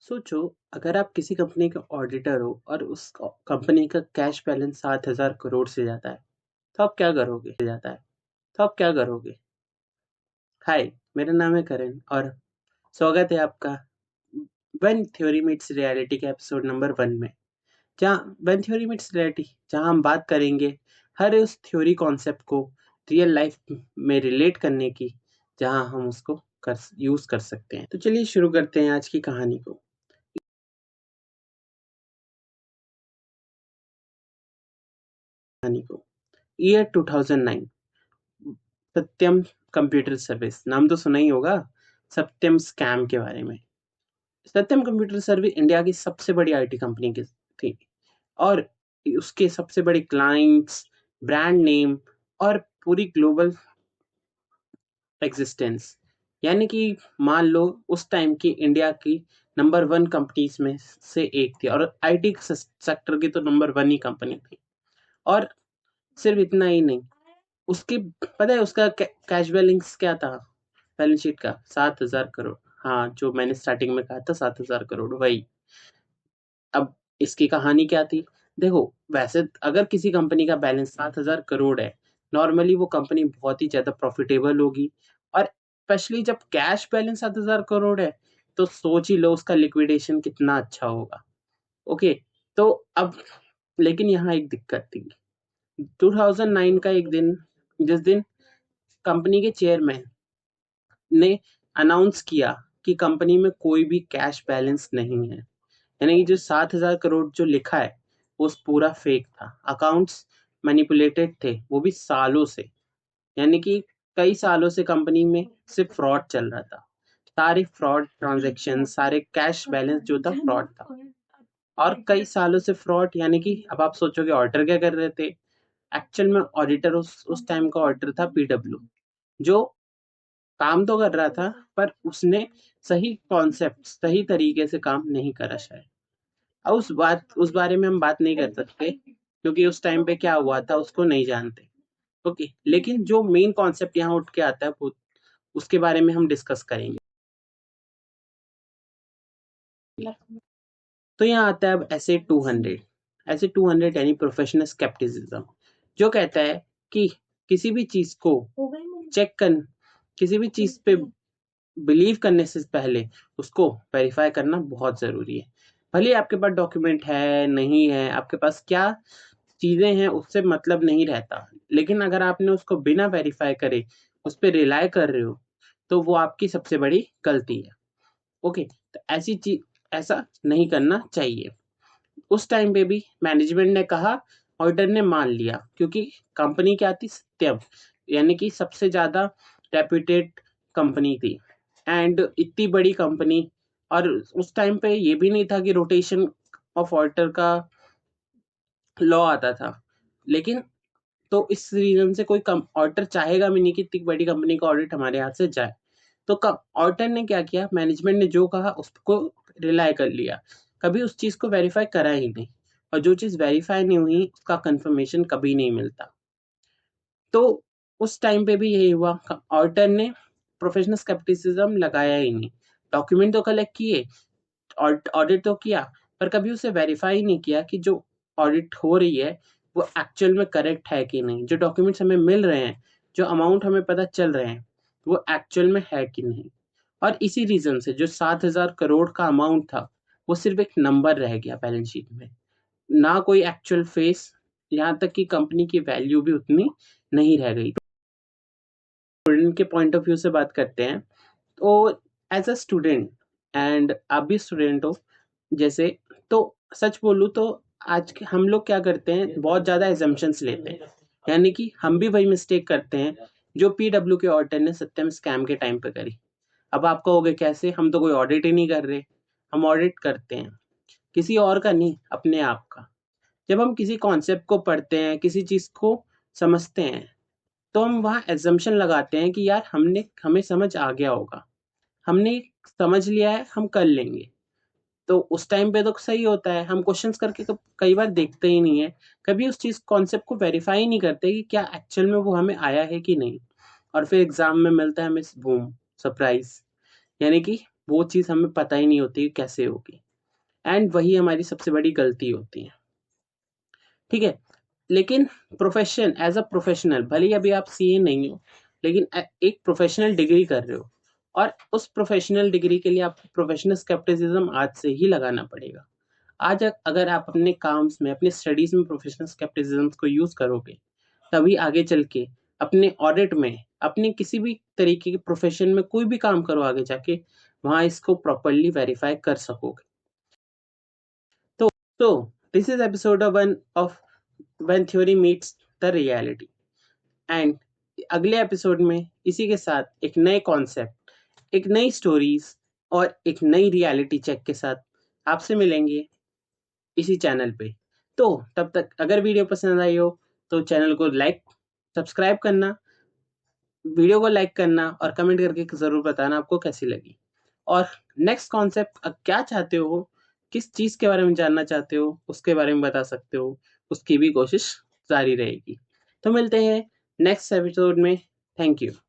सोचो, अगर आप किसी कंपनी का ऑडिटर हो और उस कंपनी का कैश बैलेंस 7,000 करोड़ से ज़्यादा है, तो आप क्या करोगे? हाय, मेरा नाम है करण और स्वागत है आपका वन थ्योरी मीट्स रियलिटी के एपिसोड नंबर 1 में। जहाँ वन थ्योरी मीट्स रियलिटी, जहाँ हम बात करेंगे हर उस थ्योरी कॉन्सेप्ट को रियल लाइफ में रिलेट करने की, जहाँ हम उसको कर यूज़ कर सकते हैं। तो चलिए शुरू करते हैं आज की कहानी को। ईयर 2009, सत्यम कंप्यूटर सर्विस, नाम तो सुना ही होगा। सत्यम स्कैम के बारे में। सत्यम कंप्यूटर सर्विस इंडिया की सबसे बड़ी आईटी कंपनी की थी और उसके सबसे बड़े क्लाइंट्स, ब्रांड नेम और पूरी ग्लोबल एग्जिस्टेंस। यानी कि मान लो उस टाइम की इंडिया की नंबर 1 कंपनीज में से एक थी और आईटी सेक्टर की तो नंबर 1 ही कंपनी थी। और सिर्फ इतना ही नहीं, उसकी पता है उसका कैश बैलेंस क्या था? बैलेंस शीट का 7,000 करोड़। हाँ, जो मैंने स्टार्टिंग में कहा था 7,000 करोड़, वही। अब इसकी कहानी क्या थी? देखो, वैसे अगर किसी कंपनी का बैलेंस 7,000 करोड़ है, नॉर्मली वो कंपनी बहुत ही ज्यादा प्रॉफिटेबल होगी। और स्पेशली जब कैश बैलेंस 7,000 करोड़ है, तो सोच ही लो उसका लिक्विडेशन कितना अच्छा होगा। ओके, तो अब लेकिन यहाँ एक दिक्कत थी। 2009 का एक दिन, जिस दिन कंपनी के चेयरमैन ने अनाउंस किया कि कंपनी में कोई भी कैश बैलेंस नहीं है, यानी कि जो 7,000 करोड़ जो लिखा है वो पूरा फेक था। अकाउंट्स मैनिपुलेटेड थे, वो भी सालों से। यानी कि कई सालों से कंपनी में सिर्फ फ्रॉड चल रहा था। सारे फ्रॉड ट्रांजैक्शन, सारे कैश बैलेंस जो था फ्रॉड था। और कई सालों से फ्रॉड, यानी कि अब आप सोचोगे ऑडिटर क्या कर रहे थे? एक्चुअल में ऑडिटर उस टाइम का ऑडिटर था पीडब्ल्यू, जो काम तो कर रहा था पर उसने सही कॉन्सेप्ट सही तरीके से काम नहीं करा शायद। अब उस बारे में हम बात नहीं कर सकते क्योंकि उस टाइम पे क्या हुआ था उसको नहीं जानते। ओके, लेकिन जो मेन कॉन्सेप्ट यहाँ उठ के आता है वो उसके बारे में हम डिस्कस करेंगे। तो यहाँ आता है अब ऐसे 200 यानी प्रोफेशनल स्केप्टिसिज्म, जो कहता है कि किसी भी चीज को चेक कर किसी भी चीज पे बिलीव करने से पहले उसको वेरीफाई करना बहुत जरूरी है। भले ही आपके पास डॉक्यूमेंट है नहीं है, आपके पास क्या चीजें हैं उससे मतलब नहीं रहता, लेकिन अगर आपने उसको बिना वेरीफाई करे उस पर रिलाय कर रहे हो तो वो आपकी सबसे बड़ी गलती है। ओके, तो ऐसा नहीं करना चाहिए। उस टाइम पे भी मैनेजमेंट ने कहा, ऑडिटर ने मान लिया, क्योंकि कंपनी क्या थी? सत्यम, यानी कि सबसे ज्यादा रेप्यूटेड कंपनी थी। एंड इतनी बड़ी कंपनी, और उस टाइम पे ये भी नहीं था कि रोटेशन ऑफ ऑडिटर का लॉ आता था। लेकिन तो इस रीजन से कोई कम ऑडिटर चाहेगा भी नहीं कि इतनी बड़ी कंपनी का ऑडिट हमारे हाथ से जाए। तो कम ऑडिटर ने क्या किया? मैनेजमेंट ने जो कहा उसको रिलाय कर लिया, कभी उस चीज को वेरीफाई करा ही नहीं। और जो चीज वेरीफाई नहीं हुई उसका कंफर्मेशन कभी नहीं मिलता। तो उस टाइम पे भी यही हुआ, ऑडिटर ने प्रोफेशनल स्केप्टिसिज्म लगाया ही नहीं। डॉक्यूमेंट तो कलेक्ट किए, ऑडिट तो किया, पर कभी उसे वेरीफाई नहीं किया कि जो ऑडिट हो रही है वो एक्चुअल में करेक्ट है कि नहीं, जो डॉक्यूमेंट्स हमें मिल रहे हैं, जो अमाउंट हमें पता चल रहे हैं वो एक्चुअल में है कि नहीं। और इसी रीजन से जो 7,000 करोड़ का अमाउंट था वो सिर्फ एक नंबर रह गया बैलेंस शीट में, ना कोई एक्चुअल फेस। यहाँ तक कि कंपनी की वैल्यू भी उतनी नहीं रह गई। स्टूडेंट के पॉइंट ऑफ व्यू से बात करते हैं, तो एज अ स्टूडेंट, एंड आप भी स्टूडेंट हो जैसे, तो सच बोलूँ तो हम लोग क्या करते हैं, बहुत ज़्यादा एजम्पशंस लेते हैं। यानी कि हम भी वही मिस्टेक करते हैं जो पीडब्ल्यू के ऑडिटर ने सत्यम स्कैम के टाइम पे करी। अब आप कहोगे कैसे? हम तो कोई ऑडिट ही नहीं कर रहे। हम ऑडिट करते हैं किसी और का नहीं, अपने आप का। जब हम किसी कॉन्सेप्ट को पढ़ते हैं, किसी चीज़ को समझते हैं, तो हम वहाँ एजम्पशन लगाते हैं कि यार हमें समझ आ गया होगा, हमने समझ लिया है, हम कर लेंगे। तो उस टाइम पे तो सही होता है, हम क्वेश्चंस करके कई बार देखते ही नहीं है, कभी उस चीज कॉन्सेप्ट को वेरीफाई नहीं करते कि क्या एक्चुअल में वो हमें आया है कि नहीं। और फिर एग्जाम में मिलता है हमें बूम सरप्राइज, यानी कि वो चीज़ हमें पता ही नहीं होती कैसे होगी, एंड वही हमारी सबसे बड़ी गलती होती है। ठीक है, लेकिन प्रोफेशन एज अ प्रोफेशनल, भले ही अभी आप सीए नहीं हो, लेकिन एक प्रोफेशनल डिग्री कर रहे हो, और उस प्रोफेशनल डिग्री के लिए आपको प्रोफेशनल स्केप्टिसिज्म आज से ही लगाना पड़ेगा। आज अगर आप अपने काम्स में, अपने स्टडीज में प्रोफेशनल स्केप्टिसिज्म को यूज करोगे, तभी आगे चल के अपने ऑडिट में, अपने किसी भी तरीके के प्रोफेशन में कोई भी काम करो आगे जाके, वहां इसको प्रॉपरली वेरीफाई कर सकोगे। तो this is episode 1 of when theory meets the reality, and अगले एपिसोड में इसी के साथ एक नए कॉन्सेप्ट, एक नई स्टोरीज और एक नई रियलिटी चेक के साथ आपसे मिलेंगे इसी चैनल पे। तो तब तक अगर वीडियो पसंद आई हो तो चैनल को सब्सक्राइब करना, वीडियो को लाइक करना और कमेंट करके ज़रूर बताना आपको कैसी लगी। और नेक्स्ट कॉन्सेप्ट क्या चाहते हो, किस चीज़ के बारे में जानना चाहते हो, उसके बारे में बता सकते हो, उसकी भी कोशिश जारी रहेगी। तो मिलते हैं नेक्स्ट एपिसोड में। Thank you.